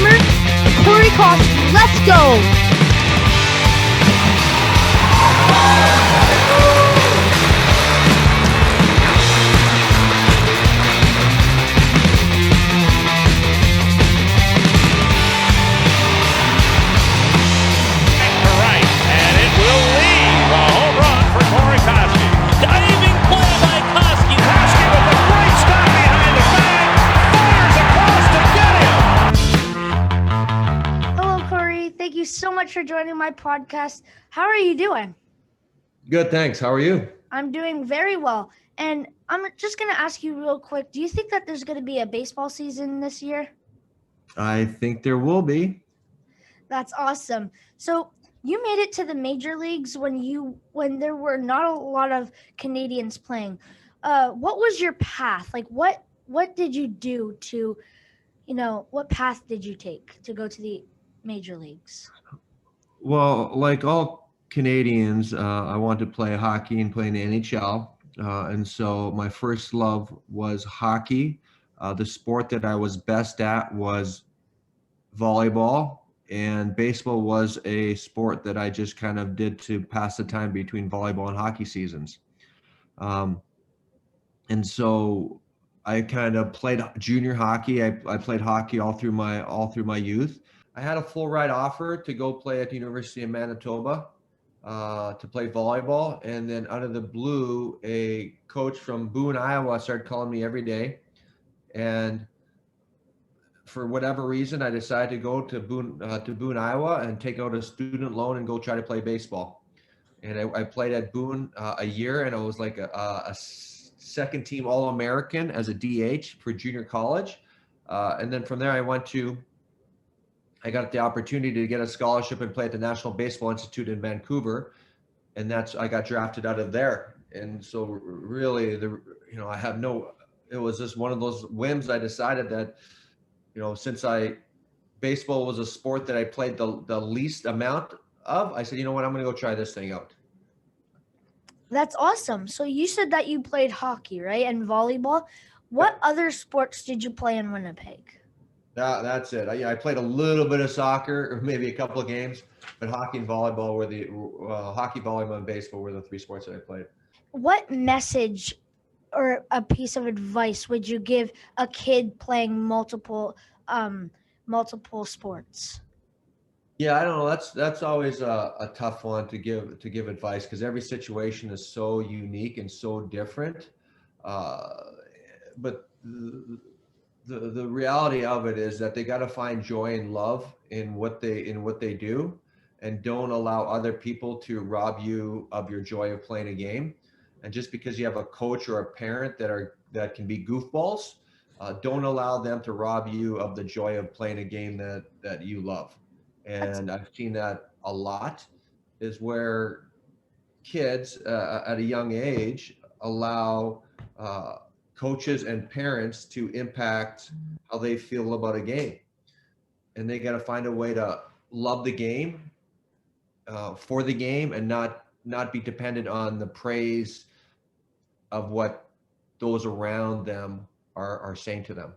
Timer, Koskie. Let's go! To right, and it will leave. A home run for Koskie. Diving play by Koskie. Koskie with a great stop behind the bag. Fires across to get him. Hello, Corey. Thank you so much for joining my podcast. How are you doing? Good, thanks. How are you? I'm doing very well. And I'm just going to ask you real quick, do you think that there's going to be a baseball season this year? I think there will be. That's awesome. So you made it to the major leagues when there were not a lot of Canadians playing. What was your path? Like what did you do to, what path did you take to go to the major leagues? Well, like all Canadians, I wanted to play hockey and play in the NHL. And so my first love was hockey. The sport that I was best at was volleyball, and baseball was a sport that I just kind of did to pass the time between volleyball and hockey seasons. And so I kind of played junior hockey. I played hockey all through my youth. I had a full ride offer to go play at the University of Manitoba to play volleyball, and then out of the blue, a coach from Boone, Iowa, started calling me every day, and for whatever reason, I decided to go to Boone, Iowa, and take out a student loan and go try to play baseball. And I played at Boone a year, and I was like a second team All-American as a DH for junior college. And then from there, I got the opportunity to get a scholarship and play at the National Baseball Institute in Vancouver. And I got drafted out of there. And so really, it was just one of those whims. I decided that, since baseball was a sport that I played the least amount of, I said, you know what, I'm going to go try this thing out. That's awesome. So you said that you played hockey, right? And volleyball. What other sports did you play in Winnipeg? That's it. I played a little bit of soccer, or maybe a couple of games, but hockey and volleyball hockey, volleyball, and baseball were the three sports that I played. What message or a piece of advice would you give a kid playing multiple sports? Yeah, I don't know. That's always a tough one to give advice, because every situation is so unique and so different. But the reality of it is that they got to find joy and love in what they do, and don't allow other people to rob you of your joy of playing a game. And just because you have a coach or a parent that can be goofballs, don't allow them to rob you of the joy of playing a game that you love. And I've seen that a lot, is where kids at a young age allow coaches and parents to impact how they feel about a game. And they got to find a way to love the game for the game, and not be dependent on the praise of what those around them are saying to them.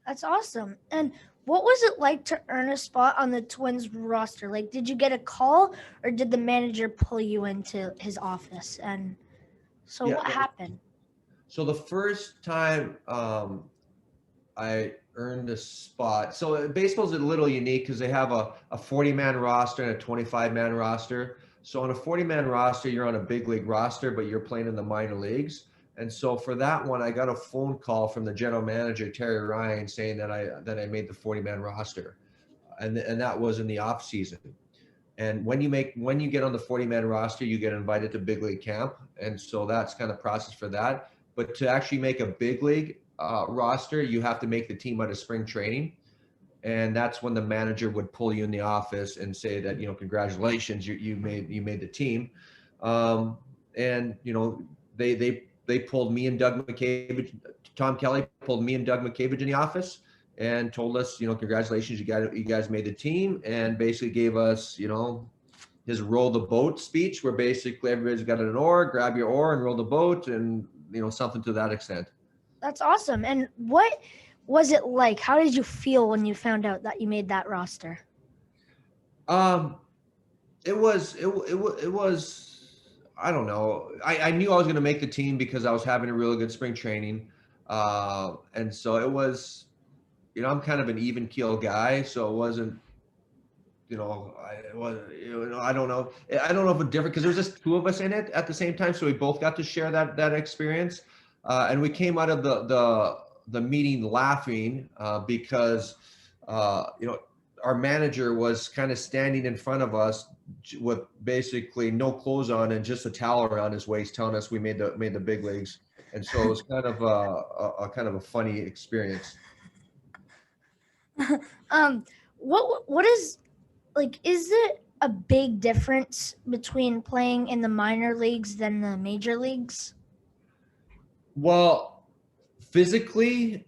That's awesome. And what was it like to earn a spot on the Twins roster? Like, did you get a call, or did the manager pull you into his office? And so what happened? So the first time I earned a spot, so baseball's a little unique because they have a 40-man roster and a 25-man roster. So on a 40-man roster, you're on a big league roster, but you're playing in the minor leagues. And so for that one, I got a phone call from the general manager, Terry Ryan, saying that I made the 40-man roster, and that was in the off season. And when you get on the 40-man roster, you get invited to big league camp, and so that's kind of process for that. But to actually make a big league roster, you have to make the team out of spring training, and that's when the manager would pull you in the office and say that, congratulations, you made the team. And they pulled me and Doug McCabe. Tom Kelly pulled me and Doug McCabe in the office and told us, congratulations, you guys made the team, and basically gave us, his roll the boat speech, where basically everybody's got an oar, grab your oar and roll the boat, and something to that extent. That's awesome. And what was it like? How did you feel when you found out that you made that roster? Um, it was I don't know. I knew I was going to make the team because I was having a really good spring training, and so it was. I'm kind of an even keel guy, so it wasn't. It was. I don't know. I don't know if it's different because there was just two of us in it at the same time, so we both got to share that experience, and we came out of the meeting laughing because our manager was kind of standing in front of us with basically no clothes on and just a towel around his waist, telling us we made the big leagues, and so it was kind of a kind of a funny experience. um, what is like? Is it a big difference between playing in the minor leagues than the major leagues? Well, physically,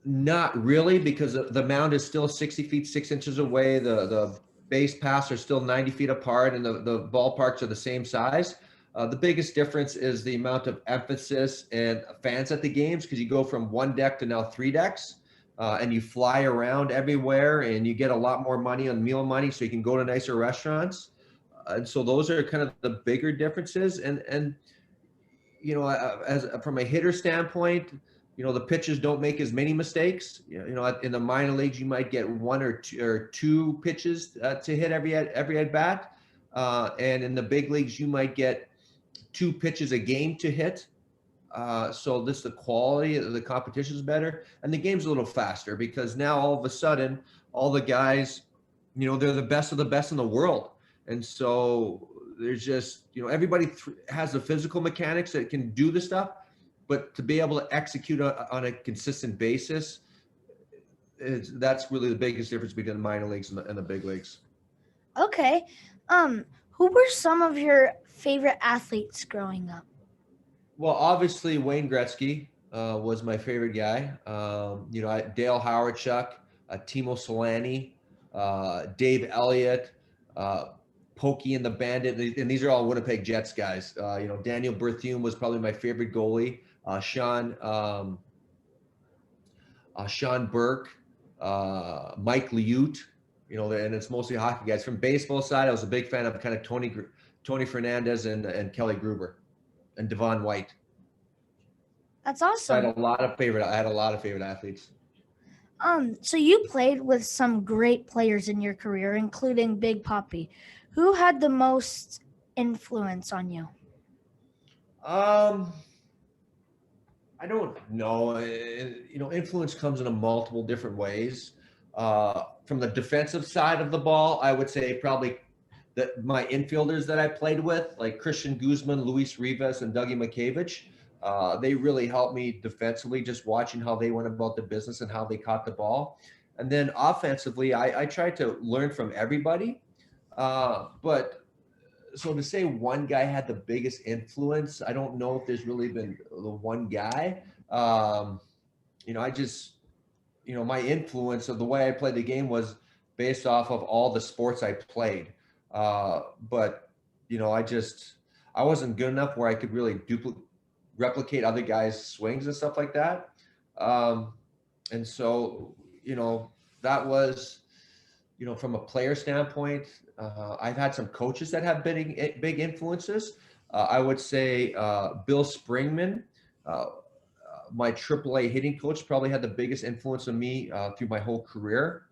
not really, because the mound is still 60 feet 6 inches away. The base paths are still 90 feet apart, and the ballparks are the same size. The biggest difference is the amount of emphasis and fans at the games, because you go from one deck to now three decks, and you fly around everywhere, and you get a lot more money on meal money, so you can go to nicer restaurants. And so those are kind of the bigger differences. And as from a hitter standpoint, the pitchers don't make as many mistakes. In the minor leagues, you might get one or two pitches to hit every at bat, and in the big leagues, you might get two pitches a game to hit. So the quality of the competition is better, and the game's a little faster because now all of a sudden, all the guys, they're the best of the best in the world, and so there's just everybody has the physical mechanics that can do the stuff, but to be able to execute on a consistent basis, that's really the biggest difference between the minor leagues and the big leagues. Okay. Who were some of your favorite athletes growing up? Well, obviously Wayne Gretzky was my favorite guy. Dale Howardchuk, Timo Solani, Dave Elliott, Pokey and the Bandit, and these are all Winnipeg Jets guys. Daniel Berthiaume was probably my favorite goalie. Sean Burke, Mike Liute. And it's mostly hockey guys. From baseball side, I was a big fan of kind of Tony Fernandez and Kelly Gruber and Devon White. That's So I awesome. had a lot of favorite athletes. So you played with some great players in your career, including Big Poppy. Who had the most influence on you? Um, I don't know. Influence comes in a multiple different ways. From the defensive side of the ball, I would say probably that my infielders that I played with, like Christian Guzman, Luis Rivas, and Dougie Makevich, they really helped me defensively, just watching how they went about the business and how they caught the ball. And then offensively, I tried to learn from everybody. But so to say one guy had the biggest influence, I don't know if there's really been the one guy. I just, my influence of the way I played the game was based off of all the sports I played. But, I wasn't good enough where I could really replicate other guys' swings and stuff like that. And so, that was, from a player standpoint, I've had some coaches that have big influences. I would say Bill Springman, my AAA hitting coach, probably had the biggest influence on me through my whole career.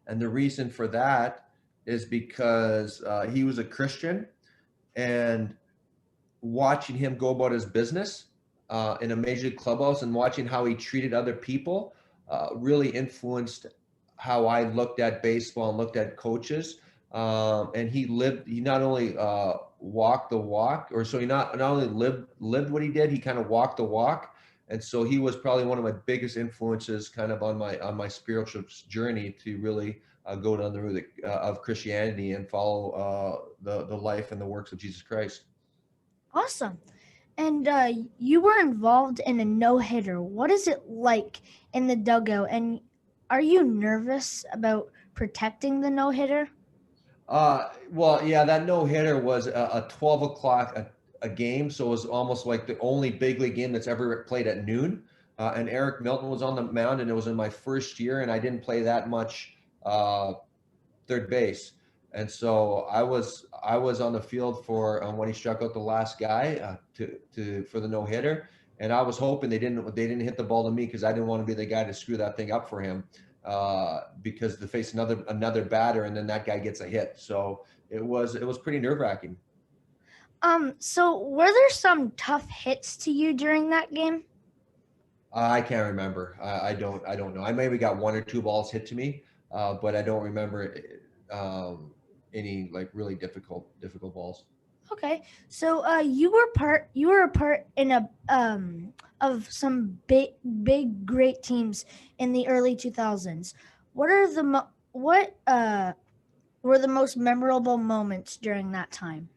And the reason for that is because he was a Christian, and watching him go about his business in a major league clubhouse and watching how he treated other people really influenced how I looked at baseball and looked at coaches. And he not only walked the walk, or so he not only lived what he did, he kind of walked the walk. And so he was probably one of my biggest influences kind of on my spiritual journey to really go down the route of Christianity and follow the life and the works of Jesus Christ. Awesome. And you were involved in a no-hitter. What is it like in the dugout? And are you nervous about protecting the no-hitter? Well, yeah, that no hitter was a 12 o'clock a game, so it was almost like the only big league game that's ever played at noon. and Eric Milton was on the mound, and it was in my first year, and I didn't play that much third base. And so I was on the field for when he struck out the last guy for the no hitter, and I was hoping they didn't hit the ball to me because I didn't want to be the guy to screw that thing up for him, because to face another batter and then that guy gets a hit. So it was pretty nerve wracking. So were there some tough hits to you during that game? I can't remember. I don't know. I maybe got one or two balls hit to me, but I don't remember any like really difficult balls. Okay, so you were a part in a of some big great teams in the early 2000s. What were the most memorable moments during that time?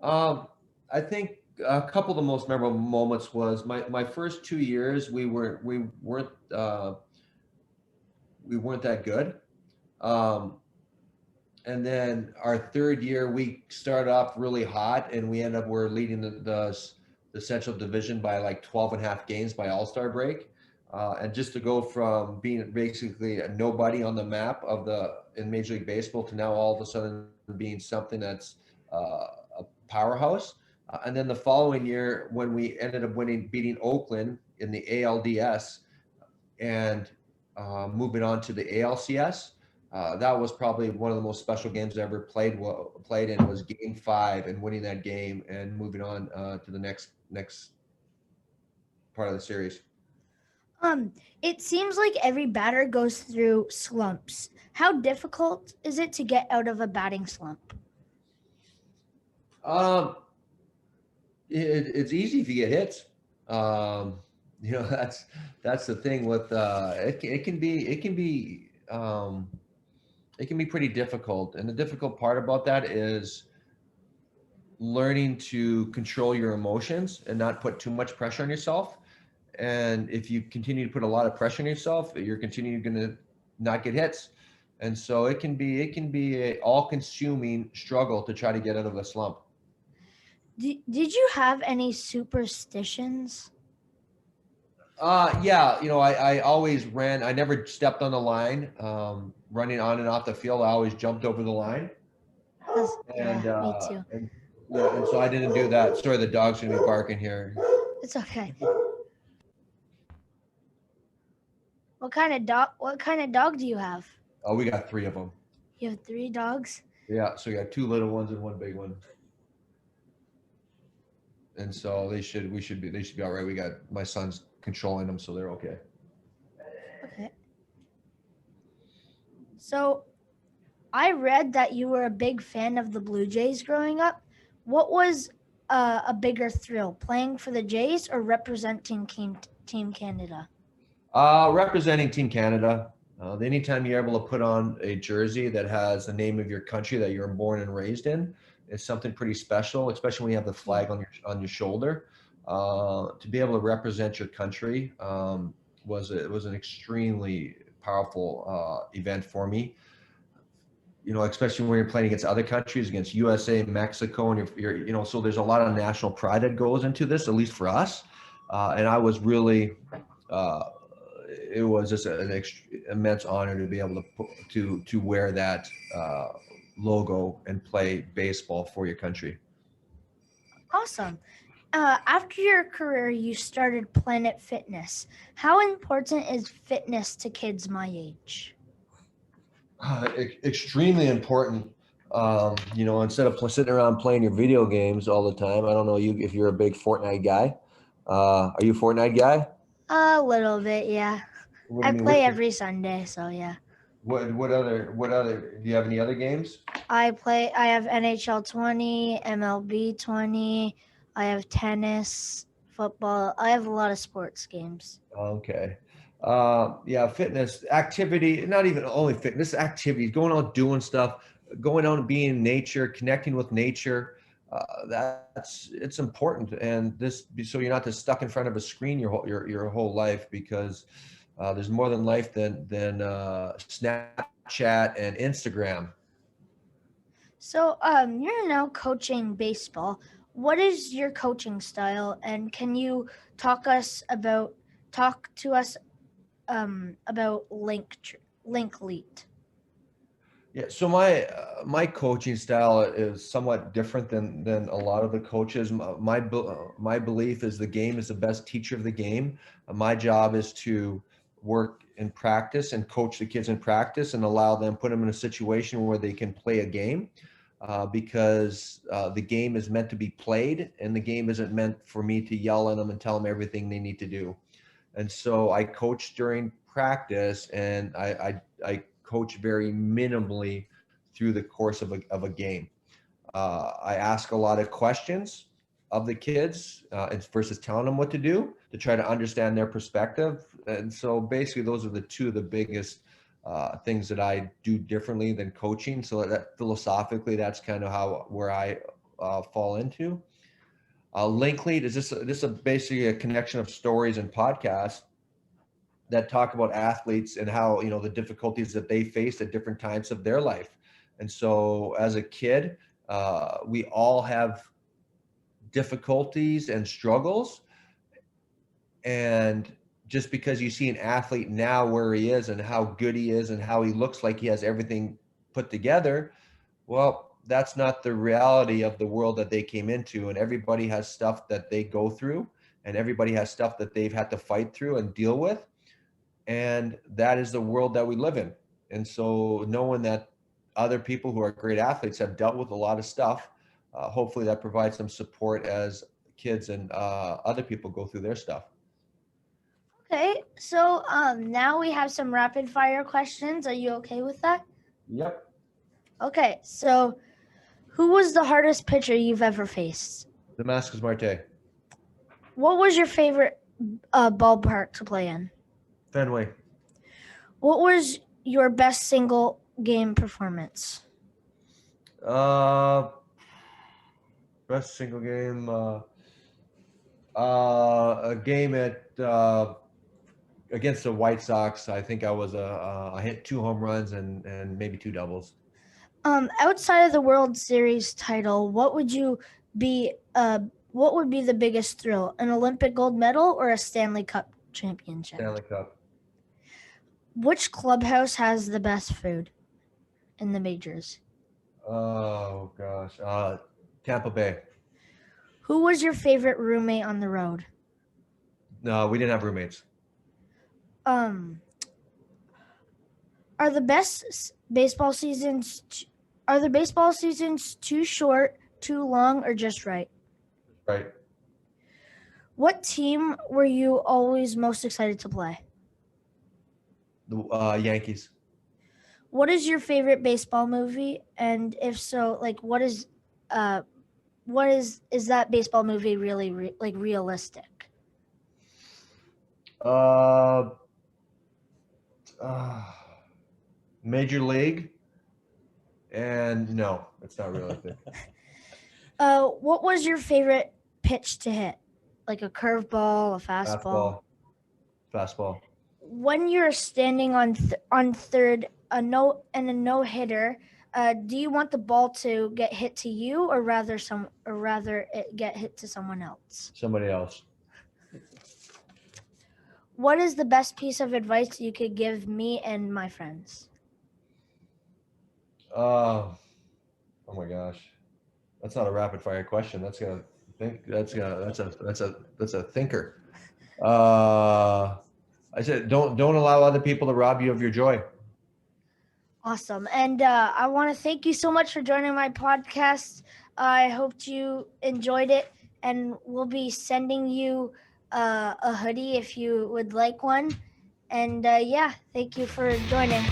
Um, I think a couple of the most memorable moments was my first 2 years. We weren't that good. Um, and then our third year we started off really hot, and we're leading the Central Division by like 12 and a half games by All-Star break. And just to go from being basically a nobody on the map in Major League Baseball to now all of a sudden being something that's a powerhouse. And then the following year, when we ended up beating Oakland in the ALDS, and moving on to the ALCS. That was probably one of the most special games I ever played in, was Game 5 and winning that game and moving on to the next part of the series. Um, it seems like every batter goes through slumps. How difficult is it to get out of a batting slump? Um, it's easy if you get hits. Um, that's the thing with it can be pretty difficult, and the difficult part about that is learning to control your emotions and not put too much pressure on yourself. And if you continue to put a lot of pressure on yourself, you're continuing going to not get hits. And so it can be a all-consuming struggle to try to get out of a slump. Did you have any superstitions? Yeah, I always ran. I never stepped on the line. Running on and off the field, I always jumped over the line. And Yeah, me too. and yeah, and so I didn't do that. Sorry, the dog's gonna be barking here. It's okay. What kind of dog do you have? Oh, we got three of them. You have 3 dogs? Yeah, so we got two little ones and one big one. And so they should be all right. We got my son's controlling them, so they're okay. Okay. So I read that you were a big fan of the Blue Jays growing up. What was a bigger thrill, playing for the Jays or representing Team Canada? Representing Team Canada. Anytime you're able to put on a jersey that has the name of your country that you're born and raised in, is something pretty special, especially when you have the flag on your shoulder. To be able to represent your country was an extremely powerful event for me. Especially when you're playing against other countries, against USA, Mexico, and so there's a lot of national pride that goes into this, at least for us. And I was really, it was just an immense honor to be able to wear that logo and play baseball for your country. Awesome. After your career, you started Planet Fitness. How important is fitness to kids my age? Extremely important. Instead of sitting around playing your video games all the time. I don't know if you're a big Fortnite guy. Are you a Fortnite guy? A little bit, yeah. I play every Sunday, so yeah. What other do you have any other games? I have NHL 20, MLB 20, I have tennis, football. I have a lot of sports games. Okay. Yeah, fitness, activity, not even only fitness, activities, going out doing stuff, going out and being in nature, connecting with nature. It's important, and so you're not just stuck in front of a screen your whole life, because there's more than life than Snapchat and Instagram. So you're now coaching baseball. What is your coaching style, and can you talk us about talk to us about Linklead. Yeah, so my coaching style is somewhat different than a lot of the coaches. My belief is the game is the best teacher of the game. My job is to work in practice and coach the kids in practice and allow them, put them in a situation where they can play a game, because the game is meant to be played, and the game isn't meant for me to yell at them and tell them everything they need to do. And so I coach during practice, and I coach very minimally through the course of a game. I ask a lot of questions of the kids, versus telling them what to do, to try to understand their perspective. And so basically those are the two of the biggest things that I do differently than coaching. So that philosophically, that's kind of where I fall into. Linklead is this basically a connection of stories and podcasts that talk about athletes and how, the difficulties that they face at different times of their life. And so as a kid, we all have difficulties and struggles. And just because you see an athlete now where he is and how good he is and how he looks like he has everything put together, well, that's not the reality of the world that they came into. And everybody has stuff that they go through, and everybody has stuff that they've had to fight through and deal with. And that is the world that we live in. And so knowing that other people who are great athletes have dealt with a lot of stuff, hopefully that provides some support as kids and other people go through their stuff. Okay, so now we have some rapid fire questions. Are you okay with that? Yep. Okay, so who was the hardest pitcher you've ever faced? Damascus Marte. What was your favorite ballpark to play in? Fenway. What was your best single game performance? Best single game. A game at against the White Sox. I think I hit 2 home runs and maybe 2 doubles. Outside of the World Series title, what would be the biggest thrill? An Olympic gold medal or a Stanley Cup championship? Stanley Cup. Which clubhouse has the best food in the majors? Oh gosh. Tampa Bay. Who was your favorite roommate on the road? No, we didn't have roommates. Are the baseball seasons too short, too long, or just right? Right. What team were you always most excited to play? The Yankees. What is your favorite baseball movie? And if so, is that baseball movie really realistic? Major League. And no, it's not realistic. What was your favorite pitch to hit? Like a curveball, a fastball? Fastball. When you're standing on third, a no hitter, do you want the ball to get hit to you, or rather it get hit to someone else? Somebody else. What is the best piece of advice you could give me and my friends? Oh my gosh, that's not a rapid fire question. That's a thinker. I said, don't allow other people to rob you of your joy. Awesome. And I want to thank you so much for joining my podcast. I hope you enjoyed it, and we'll be sending you a hoodie if you would like one. And thank you for joining.